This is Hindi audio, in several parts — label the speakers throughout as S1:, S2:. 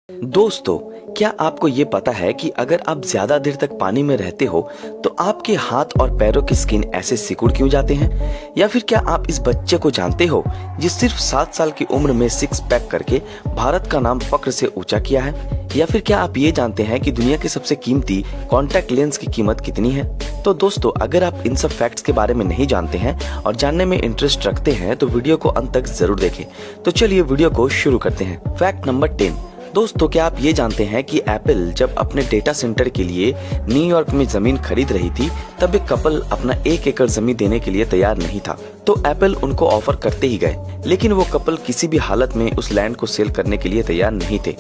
S1: दोस्तों, क्या आपको ये पता है कि अगर आप ज्यादा देर तक पानी में रहते हो तो आपके हाथ और पैरों की स्किन ऐसे सिकुड़ क्यों जाते हैं? या फिर क्या आप इस बच्चे को जानते हो जिस सिर्फ 7 साल की उम्र में 6 पैक करके भारत का नाम फक्र से ऊंचा किया है? या फिर क्या आप ये जानते हैं कि दुनिया की सबसे कीमती कॉन्टैक्ट लेंस की कीमत कितनी है? तो दोस्तों, अगर आप इन सब फैक्ट्स के बारे में नहीं जानते हैं और जानने में इंटरेस्ट रखते हैं तो वीडियो को अंत तक जरूर देखें। तो चलिए वीडियो को शुरू करते हैं। Fact number 10। दोस्तों, क्या आप ये जानते हैं कि एप्पल जब अपने डेटा सेंटर के लिए न्यूयॉर्क में जमीन खरीद रही थी तब एक कपल अपना 1 एकड़ जमीन देने के लिए तैयार नहीं था, तो एप्पल उनको ऑफर करते ही गए, लेकिन वो कपल किसी भी हालत में उस लैंड को सेल करने के लिए तैयार नहीं थे।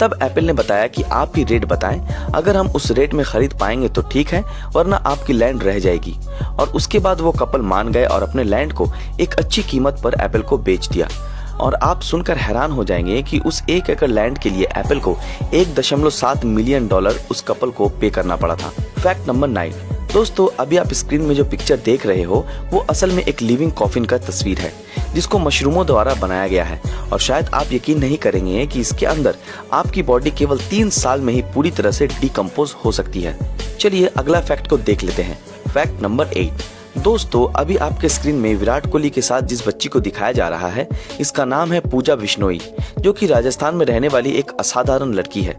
S1: तब एप्पल ने बताया कि आप ही रेट बताएं, अगर हम उस रेट में खरीद पाएंगे तो ठीक है, वरना आपकी लैंड रह जाएगी। और उसके बाद वो कपल मान गए और अपने लैंड को एक अच्छी कीमत पर एप्पल को बेच दिया। और आप सुनकर हैरान हो जाएंगे कि उस 1 एकड़ लैंड के लिए एप्पल को $1.7 मिलियन उस कपल को पे करना पड़ा था। Fact number 9। दोस्तों, अभी आप स्क्रीन में जो पिक्चर देख रहे हो वो असल में एक लिविंग कॉफिन का तस्वीर है जिसको मशरूमों द्वारा बनाया गया है। और शायद आप यकीन नहीं करेंगे कि इसके अंदर आपकी बॉडी केवल 3 साल में ही पूरी तरह से डिकम्पोज हो सकती है। चलिए अगला फैक्ट को देख लेते हैं। Fact number 8। दोस्तों, अभी आपके स्क्रीन में विराट कोहली के साथ जिस बच्ची को दिखाया जा रहा है इसका नाम है पूजा बिश्नोई, जो कि राजस्थान में रहने वाली एक असाधारण लड़की है।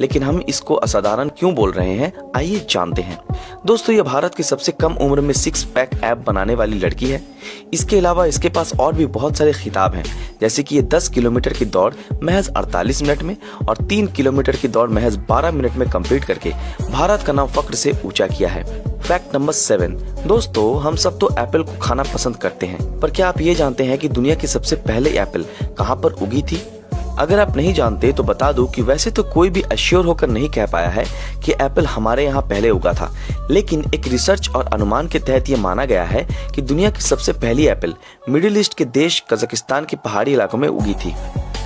S1: लेकिन हम इसको असाधारण क्यों बोल रहे हैं, आइए जानते हैं। दोस्तों, ये भारत की सबसे कम उम्र में 6 पैक ऐप बनाने वाली लड़की है। इसके अलावा इसके पास और भी बहुत सारे खिताब हैं, जैसे कि ये 10 किलोमीटर की दौड़ महज 48 मिनट में और 3 किलोमीटर की दौड़ महज 12 मिनट में कंप्लीट करके भारत का नाम फक्र से ऊंचा किया है। Fact number 7। दोस्तों, हम सब तो एप्पल को खाना पसंद करते हैं, पर क्या आप ये जानते हैं कि दुनिया की सबसे पहले एप्पल कहां पर उगी थी? अगर आप नहीं जानते तो बता दूं कि वैसे तो कोई भी अश्योर होकर नहीं कह पाया है कि एप्पल हमारे यहाँ पहले उगा था, लेकिन एक रिसर्च और अनुमान के तहत ये माना गया है कि दुनिया की सबसे पहली एप्पल मिडिल ईस्ट के देश कजाकिस्तान के पहाड़ी इलाकों में उगी थी।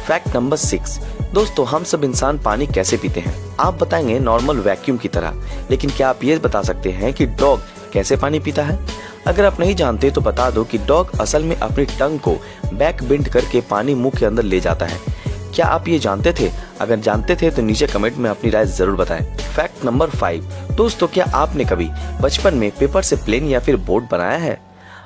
S1: Fact number 6। दोस्तों, हम सब इंसान पानी कैसे पीते हैं? आप बताएंगे नॉर्मल वैक्यूम की तरह, लेकिन क्या आप ये बता सकते हैं कि डॉग कैसे पानी पीता है? अगर आप नहीं जानते तो बता दो कि डॉग असल में अपनी टंग को बैक बेंड करके पानी मुंह के अंदर ले जाता है। क्या आप ये जानते थे? अगर जानते थे तो नीचे कमेंट में अपनी राय जरूर बताएं। Fact number 5। दोस्तों, क्या आपने कभी बचपन में पेपर से प्लेन या फिर बोट बनाया है?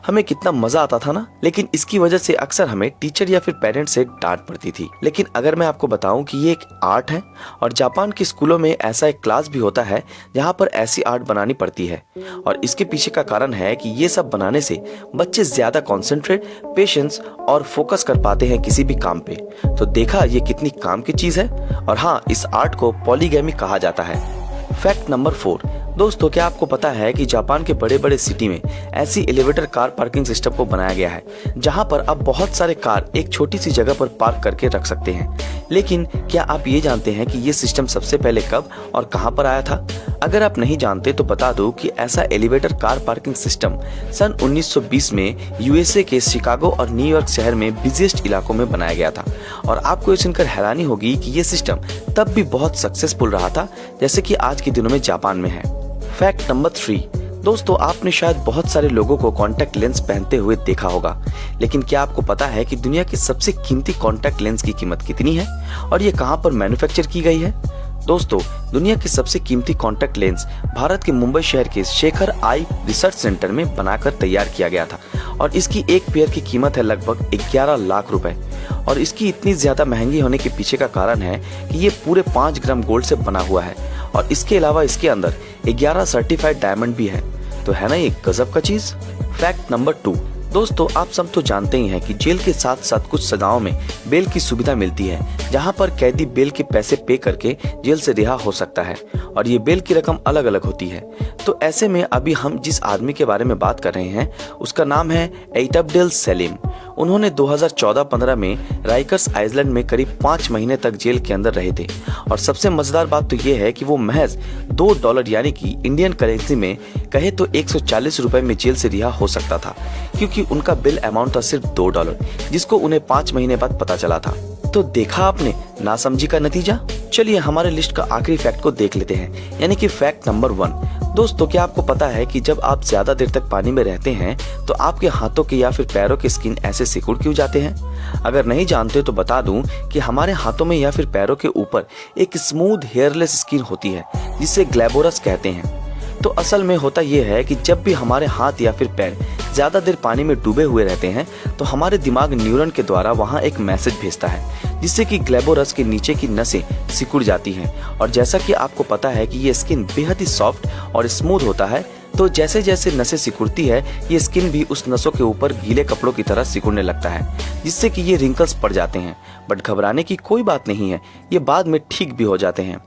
S1: हमें कितना मजा आता था ना, लेकिन इसकी वजह से अक्सर हमें टीचर या फिर पेरेंट्स से डांट पड़ती थी। लेकिन अगर मैं आपको बताऊं कि ये एक आर्ट है और जापान के स्कूलों में ऐसा एक क्लास भी होता है जहां पर ऐसी आर्ट बनानी पड़ती है। और इसके पीछे का कारण है कि ये सब बनाने से बच्चे ज्यादा कॉन्सेंट्रेट, पेशेंस और फोकस कर पाते हैं किसी भी काम पे। तो देखा ये कितनी काम की चीज है। और हाँ, इस आर्ट को पॉलीगैमी कहा जाता है। Fact number 4। दोस्तों, क्या आपको पता है कि जापान के बड़े बड़े सिटी में ऐसी एलिवेटर कार पार्किंग सिस्टम को बनाया गया है जहां पर आप बहुत सारे कार एक छोटी सी जगह पर पार्क करके रख सकते हैं। लेकिन क्या आप ये जानते हैं कि ये सिस्टम सबसे पहले कब और कहां पर आया था? अगर आप नहीं जानते तो बता दो कि ऐसा एलिवेटर कार पार्किंग सिस्टम सन 1920 में यूएसए के शिकागो और न्यूयॉर्क शहर में बिजिएस्ट इलाकों में बनाया गया था। और आपको ये सुनकर हैरानी होगी कि ये सिस्टम तब भी बहुत सक्सेसफुल रहा था, जैसे कि आज के दिनों में जापान में है। Fact number 3। दोस्तों, आपने शायद बहुत सारे लोगों को कॉन्टैक्ट लेंस पहनते हुए देखा होगा, लेकिन क्या आपको पता है कि दुनिया की सबसे कीमती कॉन्टैक्ट लेंस की कीमत कितनी है और ये कहां पर मैन्युफैक्चर की गई है? दोस्तों, दुनिया की सबसे कीमती कॉन्टैक्ट लेंस भारत के मुंबई शहर के शेखर आई रिसर्च सेंटर में बनाकर तैयार किया गया था। और इसकी एक पेयर की कीमत है लगभग 11 लाख रुपए। और इसकी इतनी ज्यादा महंगी होने के पीछे का कारण है कि ये पूरे 5 ग्राम गोल्ड से बना हुआ है और इसके अलावा इसके अंदर 11 सर्टिफाइड डायमंड भी है। तो है ना ये गजब का चीज। Fact number 2। दोस्तों, आप सब तो जानते ही हैं कि जेल के साथ साथ कुछ सजाओं में बेल की सुविधा मिलती है, जहां पर कैदी बेल के पैसे पे करके जेल से रिहा हो सकता है और ये बेल की रकम अलग अलग होती है। तो ऐसे में अभी हम जिस आदमी के बारे में बात कर रहे हैं उसका नाम है एइटबडेल सेलिम। उन्होंने 2014-15 में राइकर्स आइलैंड में करीब 5 महीने तक जेल के अंदर रहे थे। और सबसे मजेदार बात तो ये है कि वो महज $2 यानी कि इंडियन करेंसी में कहे तो 140 रुपए में जेल से रिहा हो सकता था, क्योंकि उनका बिल अमाउंट था सिर्फ $2, जिसको उन्हें 5 महीने बाद पता चला था। तो देखा आपने नासमझी का नतीजा। चलिए हमारे लिस्ट का आखिरी फैक्ट को देख लेते हैं, यानी कि फैक्ट नंबर 1। दोस्तों, क्या आपको पता है कि जब आप ज्यादा देर तक पानी में रहते हैं तो आपके हाथों के या फिर पैरों की स्किन ऐसे सिकुड़ क्यों जाते हैं? अगर नहीं जानते तो बता दूं कि हमारे हाथों में या फिर पैरों के ऊपर एक स्मूथ हेयरलेस स्किन होती है जिसे ग्लैमोरस कहते हैं। तो असल में होता यह है कि जब भी हमारे हाथ या फिर पैर ज्यादा देर पानी में डूबे हुए रहते हैं तो हमारे दिमाग न्यूरॉन के द्वारा वहां एक मैसेज भेजता है जिससे कि ग्लैमोरस के नीचे की नसें सिकुड़ जाती हैं। और जैसा कि आपको पता है कि ये स्किन बेहद ही सॉफ्ट और स्मूथ होता है, तो जैसे जैसे नसें सिकुड़ती है ये स्किन भी उस नसों के ऊपर गीले कपड़ों की तरह सिकुड़ने लगता है जिससे कि ये रिंकल्स पड़ जाते हैं। बट घबराने की कोई बात नहीं है, ये बाद में ठीक भी हो जाते हैं।